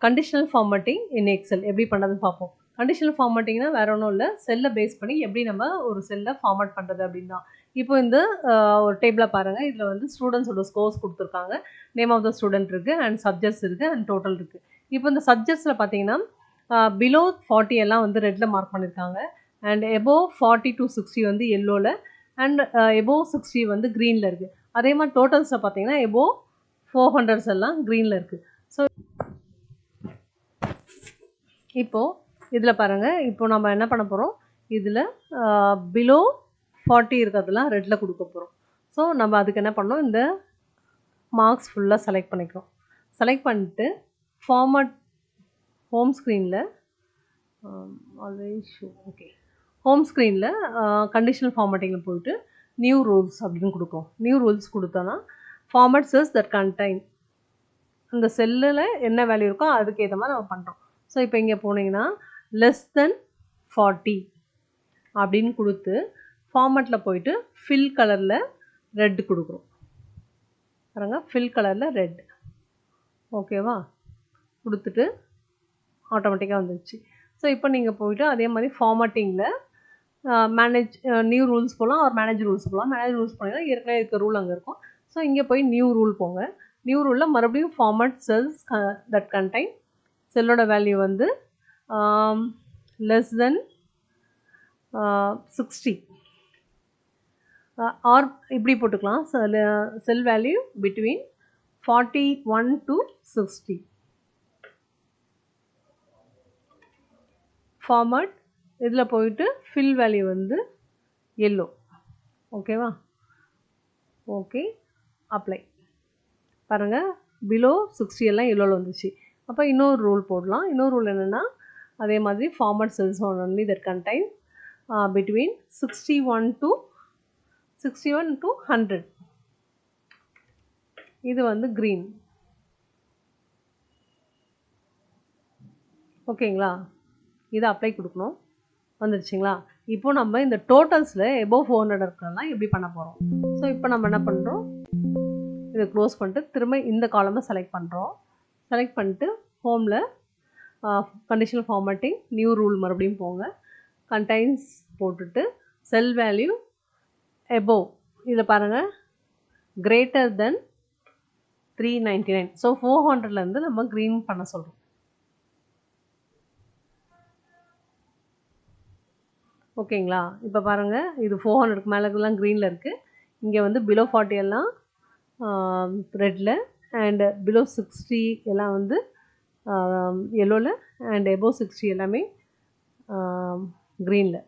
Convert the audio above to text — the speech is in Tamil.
கண்டிஷனல் ஃபார்மேட்டிங் இன் எக்ஸல் எப்படி பண்ணுறதுன்னு பார்ப்போம். கண்டிஷனல் ஃபார்மேட்டிங்னா வேறு ஒன்றும் இல்லை, செல்லை பேஸ் பண்ணி எப்படி நம்ம ஒரு செல்லை ஃபார்மேட் பண்ணுறது அப்படின்னு தான். இப்போ இந்த ஒரு டேபிளை பாருங்கள். இதில் வந்து ஸ்டூடெண்ட்ஸோட ஸ்கோர்ஸ் கொடுத்துருக்காங்க, நேம் ஆஃப் த ஸ்டூடெண்ட் இருக்குது, அண்ட் சப்ஜெக்ட்ஸ் இருக்குது, அண்ட் டோட்டல் இருக்குது. இப்போ இந்த சப்ஜெக்ட்ஸில் பார்த்தீங்கன்னா பிலோ 40 எல்லாம் வந்து ரெட்டில் மார்க் பண்ணியிருக்காங்க, அண்ட் எபோவ் 40 to 60 வந்து எல்லோவில், அண்ட் எபோவ் 60 வந்து க்ரீனில் இருக்குது. அதே மாதிரி டோட்டல்ஸில் பார்த்தீங்கன்னா எபோவ் 400s எல்லாம் க்ரீனில் இருக்குது. ஸோ இப்போது இதில் பாருங்கள், இப்போ நம்ம என்ன பண்ண போகிறோம், இதில் பிலோ 40 இருக்கிறதுலாம் ரெட்டில் கொடுக்க போகிறோம். ஸோ நம்ம அதுக்கு என்ன பண்ணோம், இந்த மார்க்ஸ் ஃபுல்லாக செலக்ட் பண்ணிக்கிறோம். செலக்ட் பண்ணிட்டு ஃபார்மட் ஹோம் ஸ்க்ரீனில் ஆல்வேஸ் ஷோ ஓகே ஹோம் ஸ்க்ரீனில் கண்டிஷனல் ஃபார்மேட்டிங்கில் போயிட்டு நியூ ரூல்ஸ் அப்படின்னு கொடுக்கும். நியூ ரூல்ஸ் கொடுத்தோன்னா ஃபார்மட் செல்ஸ் தட் கண்டைன், இந்த செல்லில் என்ன வேல்யூ இருக்கோ அதுக்கு ஏற்ற மாதிரி நம்ம பண்ணுறோம். ஸோ இப்போ இங்கே போனீங்கன்னா லெஸ் தென் 40 அப்படின்னு கொடுத்து ஃபார்மட்டில் போயிட்டு ஃபில் கலரில் ரெட் கொடுக்குறோம். பாருங்கள், ஃபில் கலரில் ரெட். ஓகேவா, கொடுத்துட்டு ஆட்டோமேட்டிக்காக வந்துடுச்சு. ஸோ இப்போ நீங்கள் போயிட்டு அதே மாதிரி ஃபார்மட்டிங்கில் மேனேஜ் நியூ ரூல்ஸ் போகலாம், ஒரு மேனேஜ் ரூல்ஸ் போகலாம். மேனேஜ் ரூல்ஸ் போனீங்கன்னா ஏற்கனவே இருக்க ரூல் அங்கே இருக்கும். ஸோ இங்கே போய் நியூ ரூல் போங்க. நியூ ரூலில் மறுபடியும் ஃபார்மட் செல்ஸ் தட் கண்டைன், செல்லோட வேல்யூ வந்து லெஸ் தென் 60 ஆர் இப்படி போட்டுக்கலாம். Cell value between 41 to 60. Format இதில் போயிட்டு ஃபில் வேல்யூ வந்து எல்லோ. ஓகேவா, ஓகே, அப்ளை. பாருங்கள், பிலோ 60 எல்லாம் எல்லோவில் வந்துச்சு. அப்போ இன்னொரு ரூல் போடலாம். இன்னொரு ரூல் என்னென்னா, அதே மாதிரி format cells only that contain between 61 to 100. இது வந்து க்ரீன். ஓகேங்களா, இதை அப்ளை கொடுக்கணும். வந்துடுச்சிங்களா? இப்போ நம்ம இந்த டோட்டல்ஸில் எபோவ் 400 இருக்கிறதெல்லாம் எப்படி பண்ண போகிறோம். ஸோ இப்போ நம்ம என்ன பண்ணுறோம், இதை க்ளோஸ் பண்ணிட்டு திரும்ப இந்த காலமை செலக்ட் பண்ணுறோம். செலக்ட் பண்ணிட்டு ஹோமில் கண்டிஷனல் ஃபார்மேட்டிங் நியூ ரூல் மறுபடியும் போங்க. கண்டைன்ஸ் போட்டுட்டு செல் வேல்யூ எபோவ், இதில் பாருங்கள் கிரேட்டர் தென் 399. ஸோ 400லேருந்து நம்ம க்ரீன் பண்ண சொல்கிறோம். ஓகேங்களா, இப்போ பாருங்கள், இது 400க்கு மேலே எல்லாம் க்ரீனில் இருக்குது. இங்கே வந்து பிலோ 40 எல்லாம் ரெட்டில், அண்ட் பிலோ 60 எல்லாம் வந்து எல்லோவில், அண்ட் எபோவ் 60 எல்லாமே க்ரீனில்.